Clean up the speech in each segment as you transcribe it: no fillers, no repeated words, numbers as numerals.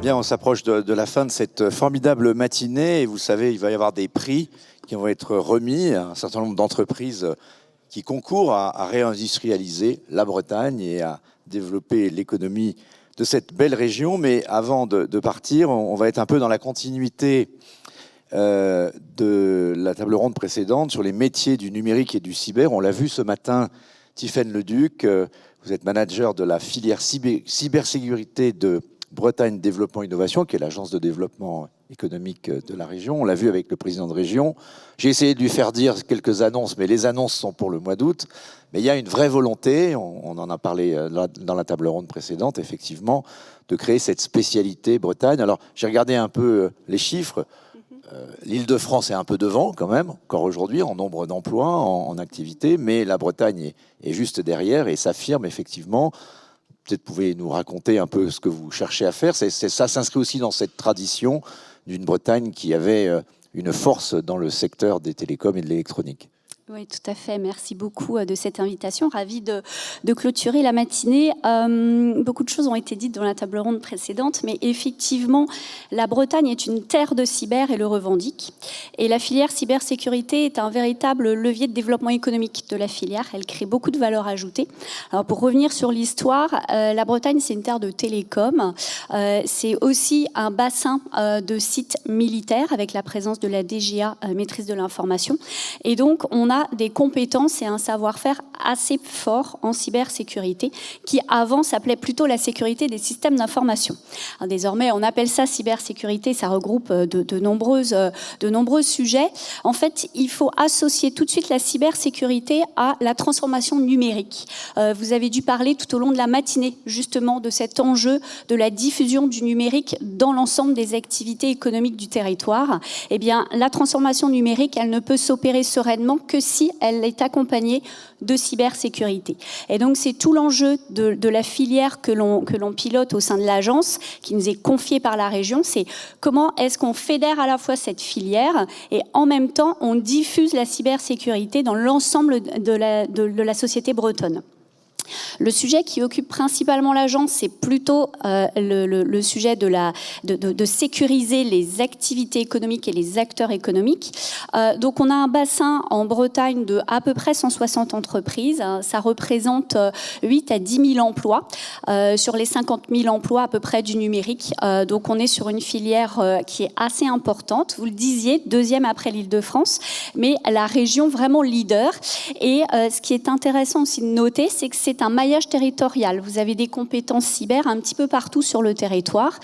Bien, on s'approche de la fin de cette formidable matinée et vous savez, il va y avoir des prix qui vont être remis à un certain nombre d'entreprises qui concourent à réindustrialiser la Bretagne et à développer l'économie de cette belle région. Mais avant de partir, on va être un peu dans la continuité de la table ronde précédente sur les métiers du numérique et du cyber. On l'a vu ce matin, Tiffaine Leduc, vous êtes manager de la filière cybersécurité de Bretagne Développement Innovation, qui est l'agence de développement économique de la région. On l'a vu avec le président de région. J'ai essayé de lui faire dire quelques annonces, mais les annonces sont pour le mois d'août. Mais il y a une vraie volonté, on en a parlé dans la table ronde précédente, effectivement, de créer cette spécialité Bretagne. Alors, j'ai regardé un peu les chiffres. L'Île-de-France est un peu devant, quand même, encore aujourd'hui, en nombre d'emplois, en activité, mais la Bretagne est juste derrière et s'affirme effectivement. Peut-être pouvez nous raconter un peu ce que vous cherchez à faire. Ça s'inscrit aussi dans cette tradition d'une Bretagne qui avait une force dans le secteur des télécoms et de l'électronique. Oui, tout à fait. Merci beaucoup de cette invitation. Ravie de clôturer la matinée. Beaucoup de choses ont été dites dans la table ronde précédente, mais effectivement, la Bretagne est une terre de cyber et le revendique. Et la filière cybersécurité est un véritable levier de développement économique de la filière. Elle crée beaucoup de valeur ajoutée. Alors, pour revenir sur l'histoire, la Bretagne, c'est une terre de télécom. C'est aussi un bassin de sites militaires avec la présence de la DGA, maîtrise de l'information. Et donc, on a des compétences et un savoir-faire assez fort en cybersécurité qui avant s'appelait plutôt la sécurité des systèmes d'information. Désormais, on appelle ça cybersécurité, ça regroupe de nombreux sujets. En fait, il faut associer tout de suite la cybersécurité à la transformation numérique. Vous avez dû parler tout au long de la matinée justement de cet enjeu de la diffusion du numérique dans l'ensemble des activités économiques du territoire. Eh bien, la transformation numérique, elle ne peut s'opérer sereinement que si elle est accompagnée de cybersécurité. Et donc, c'est tout l'enjeu de la filière que l'on pilote au sein de l'agence, qui nous est confiée par la région, c'est comment est-ce qu'on fédère à la fois cette filière et en même temps, on diffuse la cybersécurité dans l'ensemble de la société bretonne. Le sujet qui occupe principalement l'agence, c'est plutôt le sujet de sécuriser les activités économiques et les acteurs économiques. Donc on a un bassin en Bretagne de à peu près 160 entreprises. Ça représente 8 à 10 000 emplois sur les 50 000 emplois à peu près du numérique. Donc on est sur une filière qui est assez importante. Vous le disiez, deuxième après l'Île-de-France, mais la région vraiment leader. Et ce qui est intéressant aussi de noter, c'est que c'est un maillage territorial. Vous avez des compétences cyber un petit peu partout sur le territoire.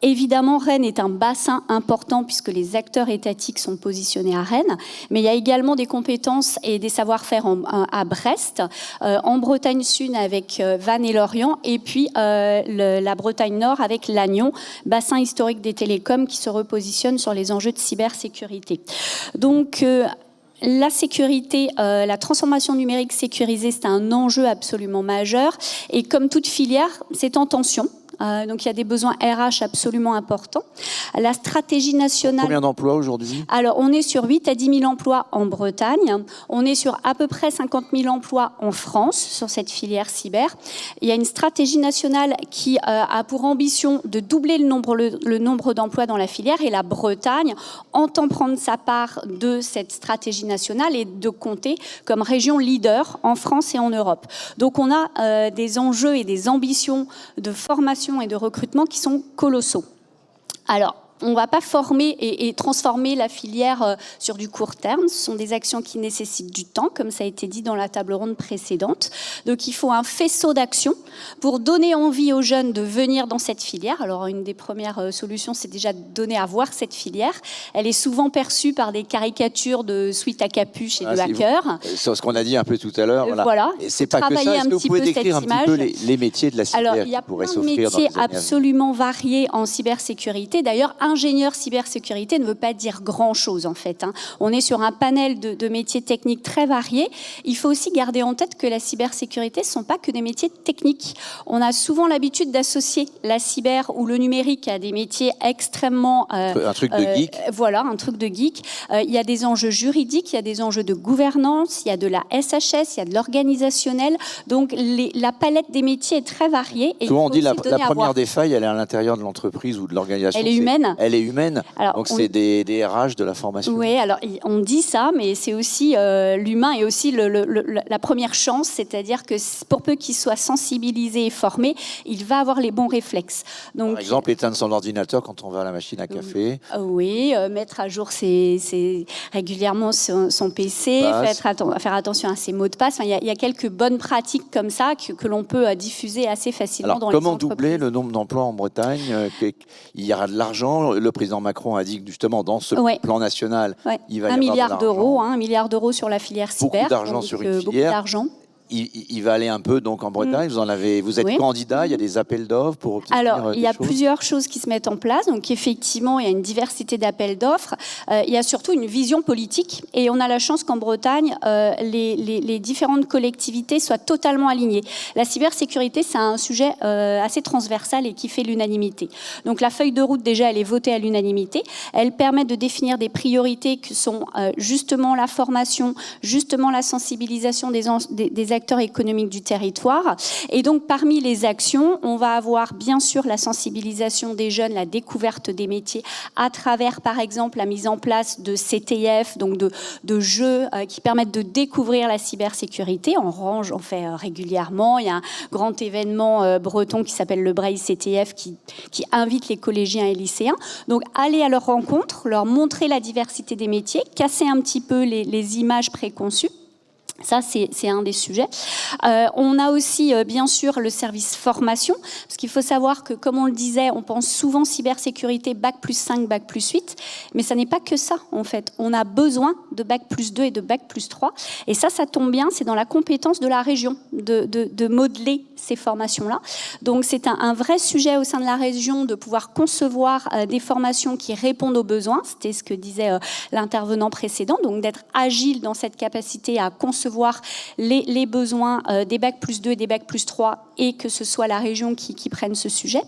Évidemment, Rennes est un bassin important puisque les acteurs étatiques sont positionnés à Rennes, mais il y a également des compétences et des savoir-faire à Brest, en Bretagne Sud avec Vannes et Lorient, et puis la Bretagne Nord avec Lannion, bassin historique des télécoms qui se repositionne sur les enjeux de cybersécurité. Donc, la sécurité, la transformation numérique sécurisée, c'est un enjeu absolument majeur. Et comme toute filière, c'est en tension. Donc il y a des besoins RH absolument importants. La stratégie nationale... Combien d'emplois aujourd'hui ? Alors on est sur 8 à 10 000 emplois en Bretagne. On est sur à peu près 50 000 emplois en France sur cette filière cyber. Il y a une stratégie nationale qui a pour ambition de doubler le nombre d'emplois dans la filière et la Bretagne entend prendre sa part de cette stratégie nationale et de compter comme région leader en France et en Europe. Donc on a des enjeux et des ambitions de formation et de recrutement qui sont colossaux. Alors, on ne va pas former et transformer la filière sur du court terme. Ce sont des actions qui nécessitent du temps, comme ça a été dit dans la table ronde précédente. Donc, il faut un faisceau d'actions pour donner envie aux jeunes de venir dans cette filière. Alors, une des premières solutions, c'est déjà de donner à voir cette filière. Elle est souvent perçue par des caricatures de sweat à capuche et de hackers. C'est ce qu'on a dit un peu tout à l'heure. Voilà. Et c'est pas que ça. Est-ce que vous pouvez décrire un petit peu les métiers de la cyber qui pourraient s'offrir dans les années à venir ? Alors, il y a plein de métiers absolument variés en cybersécurité. D'ailleurs, ingénieur cybersécurité ne veut pas dire grand-chose en fait. On est sur un panel de métiers techniques très variés. Il faut aussi garder en tête que la cybersécurité, ce ne sont pas que des métiers techniques. On a souvent l'habitude d'associer la cyber ou le numérique à des métiers extrêmement... un truc de geek. Voilà, un truc de geek. Il y a des enjeux juridiques, il y a des enjeux de gouvernance, il y a de la SHS, il y a de l'organisationnel. Donc la palette des métiers est très variée. Et souvent on dit la première des failles, elle est à l'intérieur de l'entreprise ou de l'organisation. Elle est humaine. Elle est humaine. Alors, donc c'est des RH de la formation. Oui, alors on dit ça, mais c'est aussi l'humain est aussi la première chance, c'est-à-dire que pour peu qu'il soit sensibilisé et formé, il va avoir les bons réflexes. Donc, par exemple, éteindre son ordinateur quand on va à la machine à café. Oui, mettre à jour régulièrement son PC, faire attention à ses mots de passe. Enfin, il y a quelques bonnes pratiques comme ça que l'on peut diffuser assez facilement dans les entreprises. Comment doubler le nombre d'emplois en Bretagne? Il y aura de l'argent. Le président Macron a dit que justement dans ce plan national, il va y avoir 1 milliard d'euros, 1 milliard d'euros sur la filière cyber. Beaucoup d'argent sur une filière. Beaucoup d'argent. Il va aller un peu donc en Bretagne. Vous êtes candidat, il y a des appels d'offres pour obtenir Alors, il y a plusieurs choses qui se mettent en place. Donc, effectivement, il y a une diversité d'appels d'offres. Il y a surtout une vision politique. Et on a la chance qu'en Bretagne, les différentes collectivités soient totalement alignées. La cybersécurité, c'est un sujet assez transversal et qui fait l'unanimité. Donc, la feuille de route, déjà, elle est votée à l'unanimité. Elle permet de définir des priorités que sont justement la formation, justement la sensibilisation des acteurs économiques du territoire. Et donc, parmi les actions, on va avoir bien sûr la sensibilisation des jeunes, la découverte des métiers à travers, par exemple, la mise en place de CTF, donc de jeux qui permettent de découvrir la cybersécurité. On fait régulièrement. Il y a un grand événement breton qui s'appelle le Braille CTF qui invite les collégiens et lycéens. Donc, aller à leur rencontre, leur montrer la diversité des métiers, casser un petit peu les images préconçues. Ça, c'est un des sujets. On a aussi, bien sûr, le service formation, parce qu'il faut savoir que, comme on le disait, on pense souvent cybersécurité, Bac+5, Bac+8, mais ça n'est pas que ça, en fait. On a besoin de Bac+2 et de Bac+3, et ça tombe bien, c'est dans la compétence de la région de modeler ces formations-là. Donc, c'est un vrai sujet au sein de la région de pouvoir concevoir des formations qui répondent aux besoins. C'était ce que disait l'intervenant précédent, donc d'être agile dans cette capacité à concevoir les besoins des Bac+2 et des Bac+3 et que ce soit la région qui prenne ce sujet.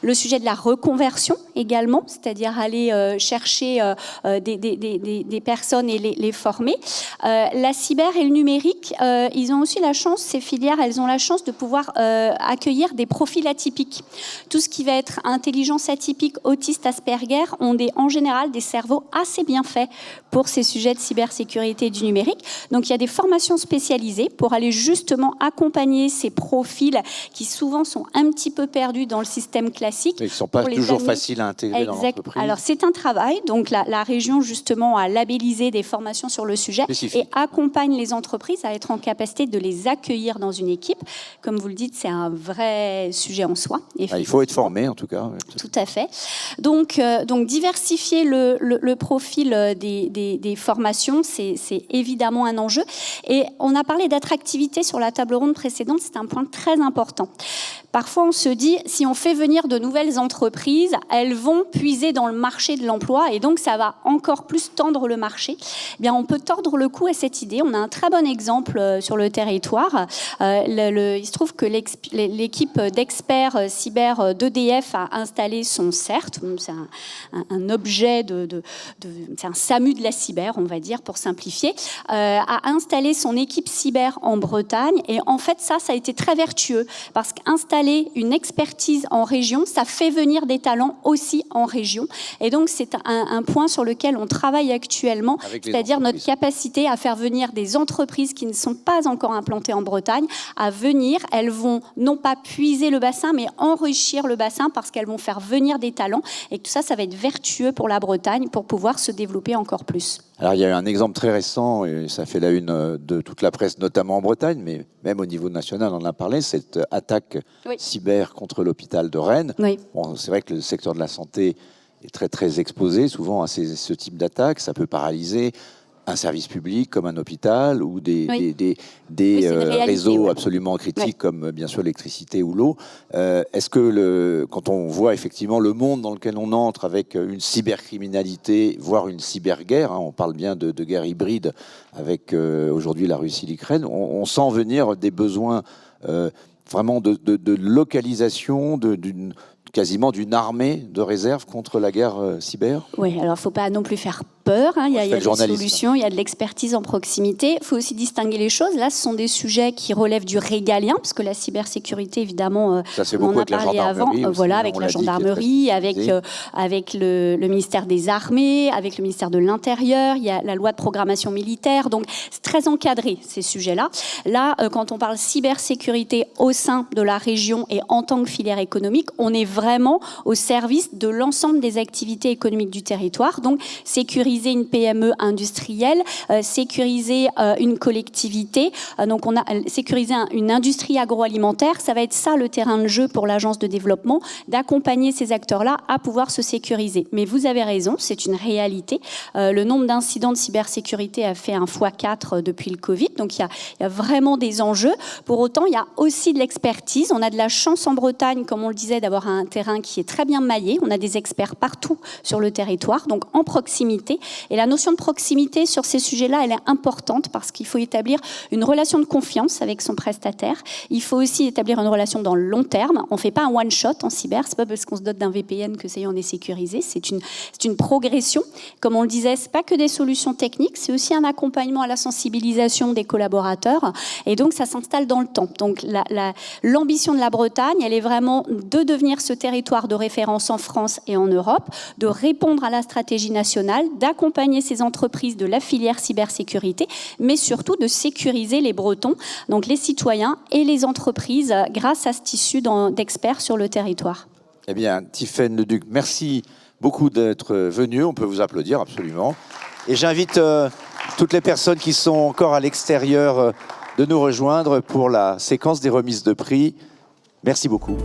Le sujet de la reconversion également, c'est-à-dire aller chercher des personnes et les former. La cyber et le numérique, ils ont aussi la chance, ces filières, elles ont la chance de pouvoir accueillir des profils atypiques. Tout ce qui va être intelligence atypique, autiste, Asperger, ont en général des cerveaux assez bien faits pour ces sujets de cybersécurité et du numérique. Donc il y a des formations spécialisées pour aller justement accompagner ces profils qui souvent sont un petit peu perdus dans le système classique. Ils ne sont pas toujours faciles à intégrer dans l'entreprise. Alors c'est un travail, donc la région justement a labellisé des formations sur le sujet et accompagne les entreprises à être en capacité de les accueillir dans une équipe. Comme vous le dites, c'est un vrai sujet en soi. Il faut être formé en tout cas. Tout à fait. Donc diversifier le profil des formations, c'est évidemment un enjeu. Et on a parlé d'attractivité sur la table ronde précédente, c'est un point très important. Parfois, on se dit, si on fait venir de nouvelles entreprises, elles vont puiser dans le marché de l'emploi et donc ça va encore plus tendre le marché. Eh bien, on peut tordre le cou à cette idée. On a un très bon exemple sur le territoire. Il se trouve que l'équipe d'experts cyber d'EDF a installé son CERT. C'est un objet c'est un SAMU de la cyber, on va dire, pour simplifier. A installé son équipe cyber en Bretagne et en fait, ça a été très vertueux parce qu'installer une expertise en région, ça fait venir des talents aussi en région. Et donc, c'est un point sur lequel on travaille actuellement, c'est-à-dire notre capacité à faire venir des entreprises qui ne sont pas encore implantées en Bretagne, à venir. Elles vont non pas puiser le bassin, mais enrichir le bassin parce qu'elles vont faire venir des talents. Et tout ça, ça va être vertueux pour la Bretagne pour pouvoir se développer encore plus. Alors, il y a eu un exemple très récent, et ça fait la une de toute la presse, notamment en Bretagne, mais même au niveau national, on en a parlé, cette attaque cyber contre l'hôpital de Rennes. Oui. Bon, c'est vrai que le secteur de la santé est très, très exposé souvent à ce type d'attaque. Ça peut paralyser. un service public comme un hôpital ou des réalité, réseaux ouais. absolument critiques comme bien sûr l'électricité ou l'eau. Est-ce que quand on voit effectivement le monde dans lequel on entre avec une cybercriminalité, voire une cyberguerre, on parle bien de guerre hybride avec aujourd'hui la Russie, l'Ukraine, on sent venir des besoins vraiment de localisation, quasiment d'une armée de réserve contre la guerre cyber? Oui, alors il ne faut pas non plus faire peur. Il y a des solutions, il y a de l'expertise en proximité. Il faut aussi distinguer les choses. Là, ce sont des sujets qui relèvent du régalien, parce que la cybersécurité, évidemment, on en a parlé avant. Voilà, avec la gendarmerie, avec le ministère des Armées, avec le ministère de l'Intérieur. Il y a la loi de programmation militaire. Donc, c'est très encadré, ces sujets-là. Là, quand on parle cybersécurité au sein de la région et en tant que filière économique, on est vraiment au service de l'ensemble des activités économiques du territoire. Donc, sécuriser une PME industrielle, sécuriser une collectivité, donc on a sécurisé une industrie agroalimentaire. Ça va être ça le terrain de jeu pour l'agence de développement, d'accompagner ces acteurs-là à pouvoir se sécuriser. Mais vous avez raison, c'est une réalité. Le nombre d'incidents de cybersécurité a fait un x4 depuis le Covid, donc il y a vraiment des enjeux. Pour autant, il y a aussi de l'expertise. On a de la chance en Bretagne, comme on le disait, d'avoir un terrain qui est très bien maillé. On a des experts partout sur le territoire, donc en proximité. Et la notion de proximité sur ces sujets-là, elle est importante parce qu'il faut établir une relation de confiance avec son prestataire. Il faut aussi établir une relation dans le long terme. On ne fait pas un one-shot en cyber. C'est pas parce qu'on se dote d'un VPN que ça y est, on est sécurisé. C'est une progression. Comme on le disait, c'est pas que des solutions techniques, c'est aussi un accompagnement à la sensibilisation des collaborateurs. Et donc, ça s'installe dans le temps. Donc, l'ambition de la Bretagne, elle est vraiment de devenir ce territoire de référence en France et en Europe, de répondre à la stratégie nationale, d'accompagner ces entreprises de la filière cybersécurité, mais surtout de sécuriser les Bretons, donc les citoyens et les entreprises, grâce à ce tissu d'experts sur le territoire. Eh bien, Tiffaine Leduc, merci beaucoup d'être venue. On peut vous applaudir, absolument. Et j'invite toutes les personnes qui sont encore à l'extérieur de nous rejoindre pour la séquence des remises de prix. Merci beaucoup.